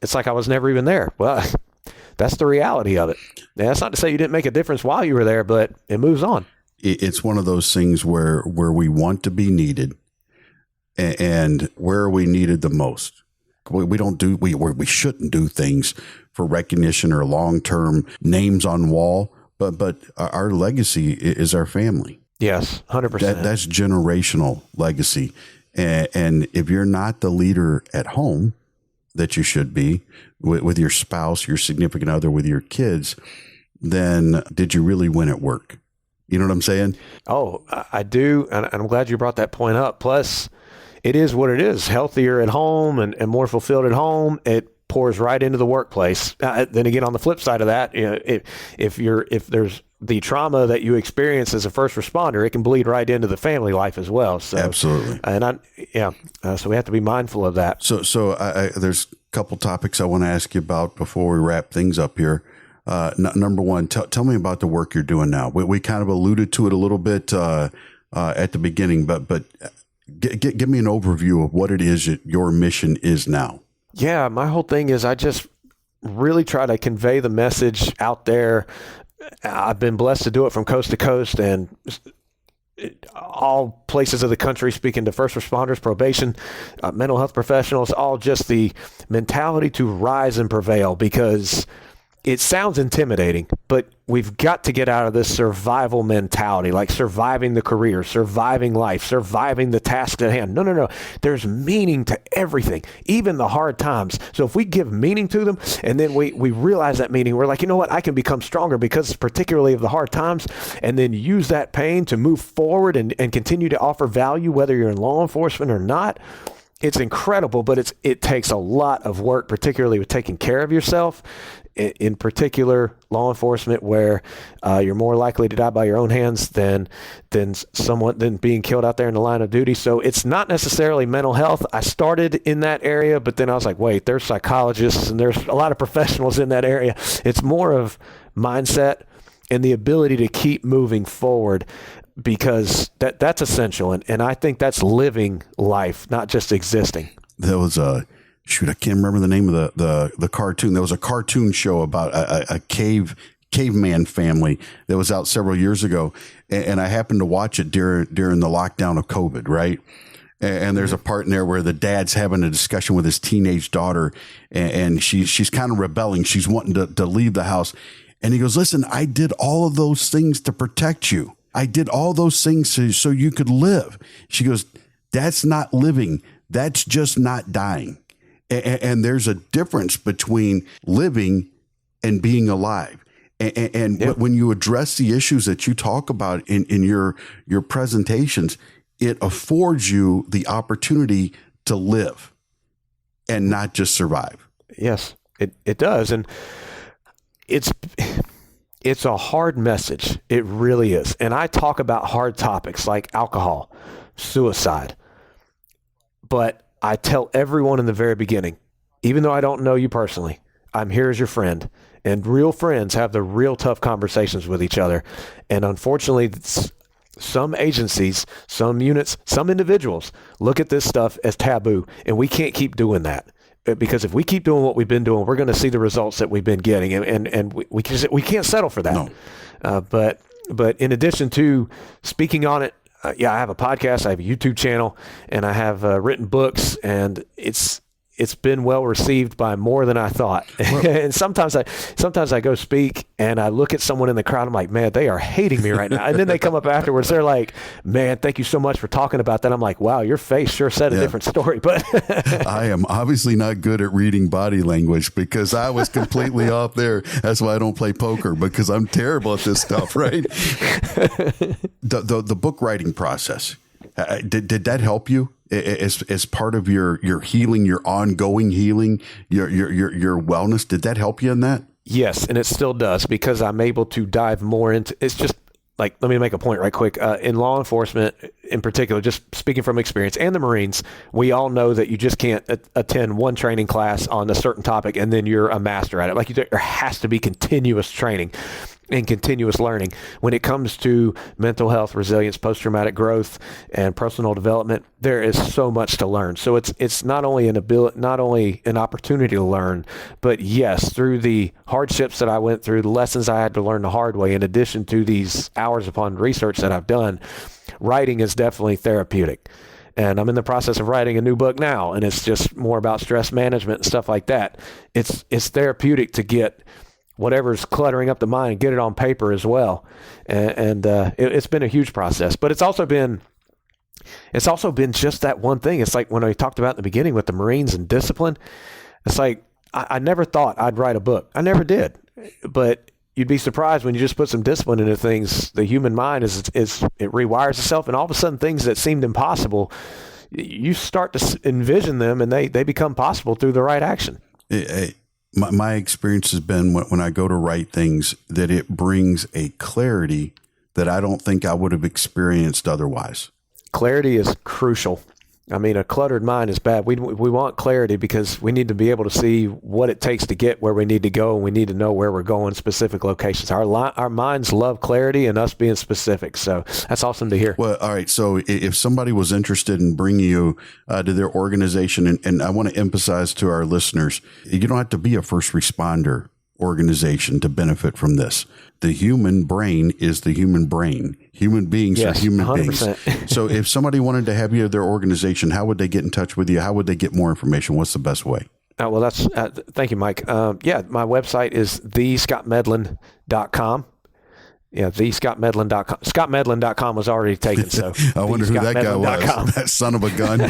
it's like I was never even there. Well, that's the reality of it. Now, that's not to say you didn't make a difference while you were there, but it moves on. It's one of those things where we want to be needed, and where are we needed the most? We shouldn't do things for recognition or long-term names on wall, but our legacy is our family. Yes, 100%. That's generational legacy. And if you're not the leader at home that you should be with your spouse, your significant other, with your kids, then did you really win at work? You know what I'm saying? Oh, I do. And I'm glad you brought that point up. Plus, it is what it is. Healthier at home and more fulfilled at home. It pours right into the workplace. Then again, on the flip side of that, if there's the trauma that you experience as a first responder, it can bleed right into the family life as well. So absolutely. So we have to be mindful of that. So there's a couple topics I want to ask you about before we wrap things up here. Number one, tell me about the work you're doing now. We kind of alluded to it a little bit at the beginning, but give me an overview of what it is your mission is now. Yeah, my whole thing is I just really try to convey the message out there. I've been blessed to do it from coast to coast, and all places of the country, speaking to first responders, probation, mental health professionals, all just the mentality to rise and prevail, because it sounds intimidating, but we've got to get out of this survival mentality, like surviving the career, surviving life, surviving the task at hand. No. There's meaning to everything, even the hard times. So if we give meaning to them, and then we realize that meaning, we're like, you know what, I can become stronger because particularly of the hard times, and then use that pain to move forward and continue to offer value, whether you're in law enforcement or not. It's incredible, but it takes a lot of work, particularly with taking care of yourself. In particular, law enforcement, where you're more likely to die by your own hands than being killed out there in the line of duty. So it's not necessarily mental health. I started in that area, but then I was like, wait, there's psychologists and there's a lot of professionals in that area. It's more of mindset and the ability to keep moving forward, because that's essential. And I think that's living life, not just existing. There was I can't remember the name of the cartoon. There was a cartoon show about a caveman family that was out several years ago. And I happened to watch it during the lockdown of COVID, right? And there's a part in there where the dad's having a discussion with his teenage daughter, and she's kind of rebelling. She's wanting to leave the house. And he goes, listen, I did all of those things to protect you. I did all those things so you could live. She goes, that's not living. That's just not dying. And there's a difference between living and being alive. And yep. When you address the issues that you talk about in your presentations, it affords you the opportunity to live and not just survive. Yes, it does. And it's a hard message. It really is. And I talk about hard topics like alcohol, suicide, but I tell everyone in the very beginning, even though I don't know you personally, I'm here as your friend. And real friends have the real tough conversations with each other. And unfortunately, some agencies, some units, some individuals look at this stuff as taboo. And we can't keep doing that. Because if we keep doing what we've been doing, we're going to see the results that we've been getting. And we can't settle for that. No. But in addition to speaking on it, I have a podcast, I have a YouTube channel, and I have written books, and it's been well received by more than I thought. Well, and sometimes I go speak and I look at someone in the crowd. I'm like, man, they are hating me right now. And then they come up afterwards. They're like, man, thank you so much for talking about that. I'm like, wow, your face sure said a different story. But I am obviously not good at reading body language, because I was completely off there. That's why I don't play poker, because I'm terrible at this stuff. Right. The book writing process, did that help you? As part of your healing, your ongoing healing, your wellness, did that help you in that? Yes, and it still does, because I'm able to dive more into. It's just like, let me make a point right quick. In law enforcement, in particular, just speaking from experience, and the Marines, we all know that you just can't attend one training class on a certain topic and then you're a master at it. Like, there has to be continuous training and continuous learning when it comes to mental health, resilience, post-traumatic growth, and personal development. There is so much to learn. So it's not only an opportunity to learn, but yes, through the hardships that I went through, the lessons I had to learn the hard way, in addition to these hours upon research that I've done, writing is definitely therapeutic. And I'm in the process of writing a new book now, and it's just more about stress management and stuff like that. It's therapeutic to get whatever's cluttering up the mind, get it on paper as well. And it's been a huge process, but it's also been just that one thing. It's like when I talked about in the beginning with the Marines and discipline, it's like, I never thought I'd write a book. I never did, but you'd be surprised when you just put some discipline into things. The human mind it rewires itself, and all of a sudden things that seemed impossible, you start to envision them, and they become possible through the right action. My experience has been when I go to write things, that it brings a clarity that I don't think I would have experienced otherwise. Clarity is crucial. I mean, a cluttered mind is bad. We want clarity because we need to be able to see what it takes to get where we need to go, and we need to know where we're going, specific locations. Our minds love clarity and us being specific. So that's awesome to hear. Well, all right. So if somebody was interested in bringing you to their organization, and I want to emphasize to our listeners, you don't have to be a first responder organization to benefit from this. The human brain is the human brain. Human beings are human 100%. Beings. So if somebody wanted to have you at their organization, how would they get in touch with you? How would they get more information? What's the best way? Well, that's thank you, Mike. My website is thescottmedlin.com. Yeah, thescottmedlin.com. ScottMedlin.com was already taken, so I wonder who that guy was. That son of a gun.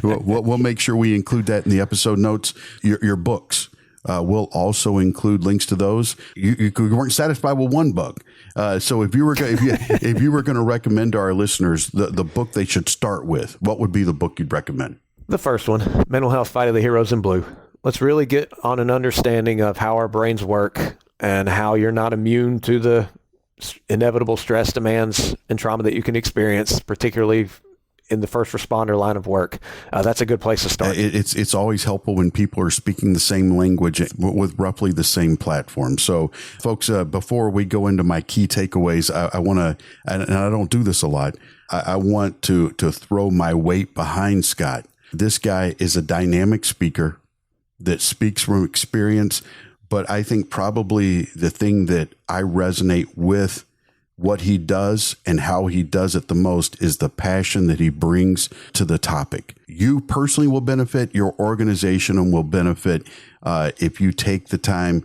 We'll make sure we include that in the episode notes. Your books. We'll also include links to those. You weren't satisfied with one book, so if you were going to recommend to our listeners the book they should start with, what would be the book you'd recommend? The first one, Mental Health: Fight of the Heroes in Blue. Let's really get on an understanding of how our brains work and how you're not immune to the inevitable stress, demands, and trauma that you can experience, particularly in the first responder line of work. That's a good place to start. It's always helpful when people are speaking the same language with roughly the same platform. So, folks, before we go into my key takeaways, I want to, and I don't do this a lot, I want to throw my weight behind Scott. This guy is a dynamic speaker that speaks from experience, but I think probably the thing that I resonate with what he does and how he does it the most is the passion that he brings to the topic. You personally will benefit, your organization will benefit if you take the time.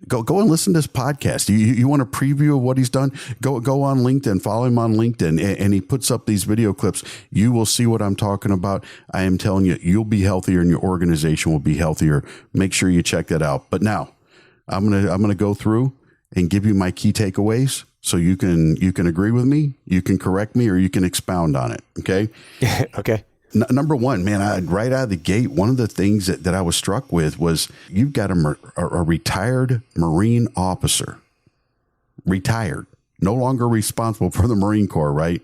Go and listen to this podcast. You want a preview of what he's done? Go on LinkedIn, follow him on LinkedIn, and he puts up these video clips. You will see what I'm talking about. I am telling you, you'll be healthier and your organization will be healthier. Make sure you check that out. But now I'm gonna go through and give you my key takeaways. So you can agree with me, you can correct me, or you can expound on it. Okay. Okay. Number one, man, right out of the gate, one of the things that I was struck with was you've got a retired Marine officer, retired, no longer responsible for the Marine Corps, right?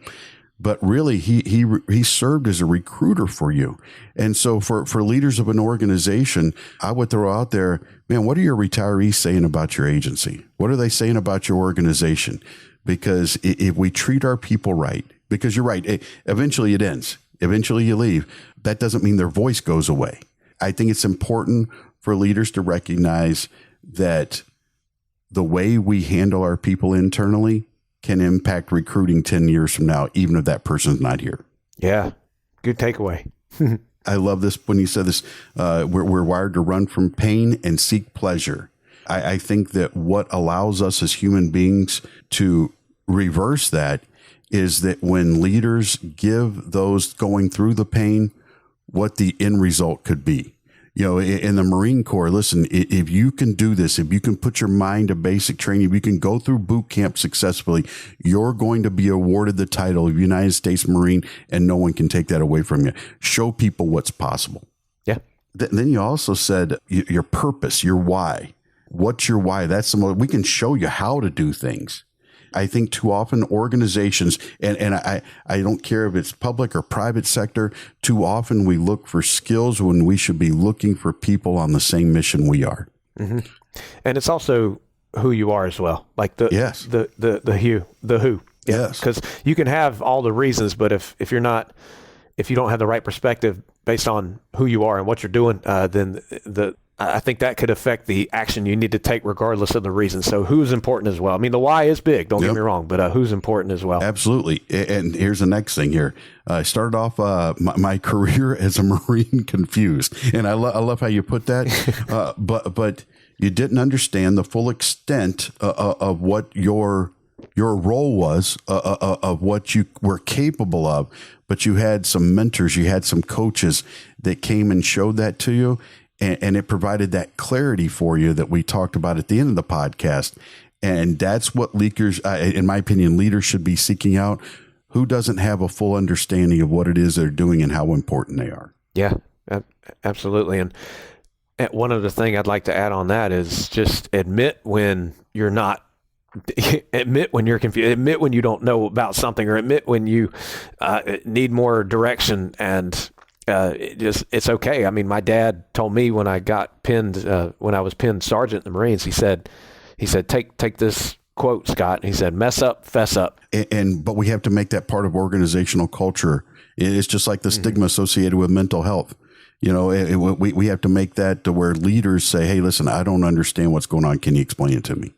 But really, he served as a recruiter for you. And so for leaders of an organization, I would throw out there, man, what are your retirees saying about your agency? What are they saying about your organization? Because if we treat our people right, because you're right, eventually it ends. Eventually you leave. That doesn't mean their voice goes away. I think it's important for leaders to recognize that the way we handle our people internally can impact recruiting 10 years from now, even if that person's not here. Yeah. Good takeaway. I love this when you said this, we're wired to run from pain and seek pleasure. I think that what allows us as human beings to reverse that is that when leaders give those going through the pain what the end result could be. You know, in the Marine Corps, listen, if you can do this, if you can put your mind to basic training, if you can go through boot camp successfully, you're going to be awarded the title of United States Marine, and no one can take that away from you. Show people what's possible. Yeah. Then you also said your purpose, your why. What's your why? That's we can show you how to do things. I think too often organizations, and I don't care if it's public or private sector, too often we look for skills when we should be looking for people on the same mission we are. Mm-hmm. And it's also who you are as well. Like the who. Yeah. Yes. Because you can have all the reasons, but if you don't have the right perspective based on who you are and what you're doing, then I think that could affect the action you need to take regardless of the reason. So who's important as well? I mean, the why is big, don't get me wrong, but who's important as well? Absolutely. And here's the next thing here. I started off my career as a Marine confused. And I love how you put that. But you didn't understand the full extent of what your role was, of what you were capable of. But you had some mentors, you had some coaches that came and showed that to you. And it provided that clarity for you that we talked about at the end of the podcast. And that's what leaders, in my opinion, leaders should be seeking out. Who doesn't have a full understanding of what it is they're doing and how important they are? Yeah, absolutely. And one other thing I'd like to add on that is just admit when you're not. Admit when you're confused. Admit when you don't know about something, or admit when you need more direction. And it's okay. I mean, my dad told me when I got pinned, when I was pinned sergeant in the Marines, he said, take this quote, Scott. He said, mess up, fess up. But we have to make that part of organizational culture. It's just like the stigma associated with mental health. We have to make that to where leaders say, hey, listen, I don't understand what's going on. Can you explain it to me?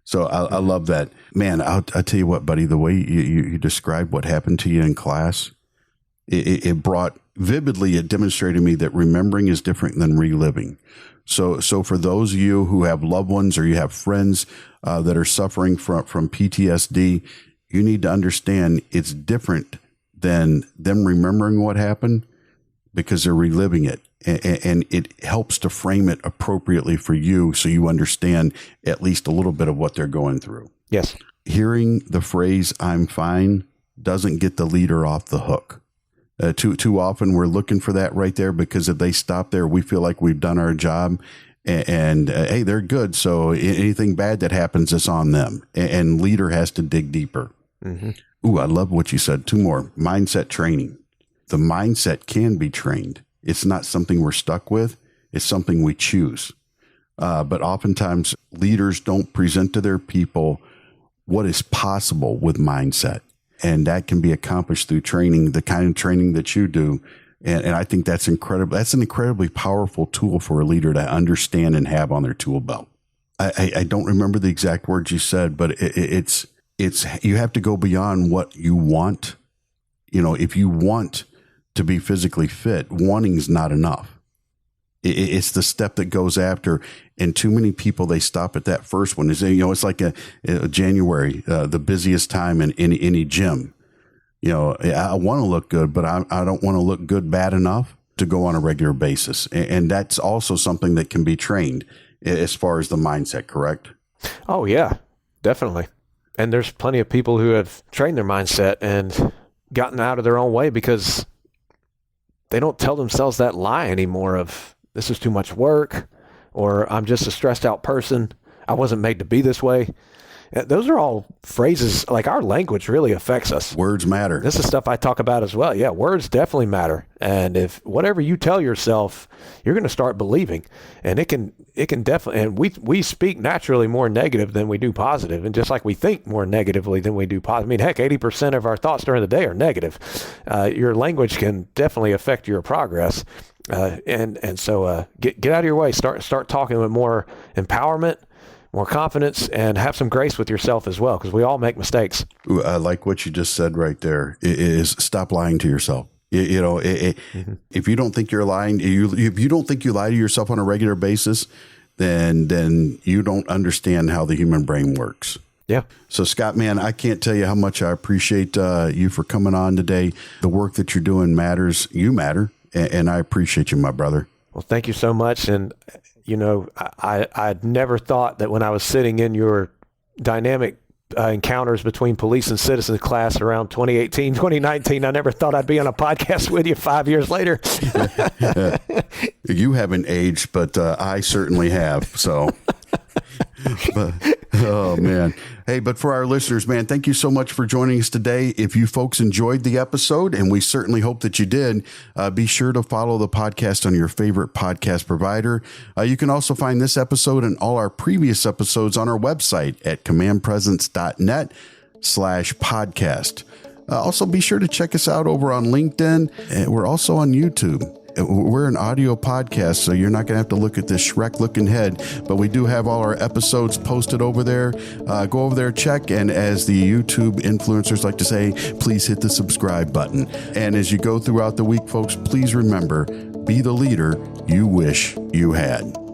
So I love that. Man, I'll tell you what, buddy, the way you described what happened to you in class, it brought vividly, it demonstrated to me that remembering is different than reliving. So for those of you who have loved ones or you have friends that are suffering from PTSD, you need to understand it's different than them remembering what happened because they're reliving it. And it helps to frame it appropriately for you so you understand at least a little bit of what they're going through. Yes. Hearing the phrase, I'm fine, doesn't get the leader off the hook. Too often we're looking for that right there because if they stop there, we feel like we've done our job and hey, they're good. So anything bad that happens is on them. And leader has to dig deeper. Mm-hmm. Ooh, I love what you said. 2 more. Mindset training. The mindset can be trained. It's not something we're stuck with. It's something we choose. But oftentimes leaders don't present to their people what is possible with mindset. And that can be accomplished through training, the kind of training that you do. And I think that's incredible. That's an incredibly powerful tool for a leader to understand and have on their tool belt. I don't remember the exact words you said, but it's you have to go beyond what you want. If you want to be physically fit, wanting's not enough. It's the step that goes after. And too many people, they stop at that first one. It's like a January, the busiest time in any gym. I want to look good, but I don't want to look good bad enough to go on a regular basis. And that's also something that can be trained as far as the mindset, correct? Oh, yeah, definitely. And there's plenty of people who have trained their mindset and gotten out of their own way because they don't tell themselves that lie anymore of this is too much work, or I'm just a stressed out person. I wasn't made to be this way. Those are all phrases, like our language really affects us. Words matter. This is stuff I talk about as well. Yeah, words definitely matter. And if whatever you tell yourself, you're going to start believing. And it can definitely, and we speak naturally more negative than we do positive. And just like we think more negatively than we do positive. I mean, heck, 80% of our thoughts during the day are negative. Your language can definitely affect your progress. So get out of your way. Start talking with more empowerment, more confidence, and have some grace with yourself as well, because we all make mistakes. Ooh, I like what you just said right there. Is stop lying to yourself. Mm-hmm. If you don't think you're lying, if you don't think you lie to yourself on a regular basis, then you don't understand how the human brain works. Yeah. So Scott, man, I can't tell you how much I appreciate you for coming on today. The work that you're doing matters. You matter, and I appreciate you, my brother. Well, thank you so much. And I'd never thought that when I was sitting in your dynamic encounters between police and citizens class around 2018, 2019, I never thought I'd be on a podcast with you 5 years later. You haven't aged, but I certainly have. So, oh, man. Hey, but for our listeners, man, thank you so much for joining us today. If you folks enjoyed the episode, and we certainly hope that you did, be sure to follow the podcast on your favorite podcast provider. You can also find this episode and all our previous episodes on our website at commandpresence.net/podcast. Also, be sure to check us out over on LinkedIn. And we're also on YouTube. We're an audio podcast, so you're not going to have to look at this Shrek-looking head, but we do have all our episodes posted over there. Go over there, check, and as the YouTube influencers like to say, please hit the subscribe button. And as you go throughout the week, folks, please remember, be the leader you wish you had.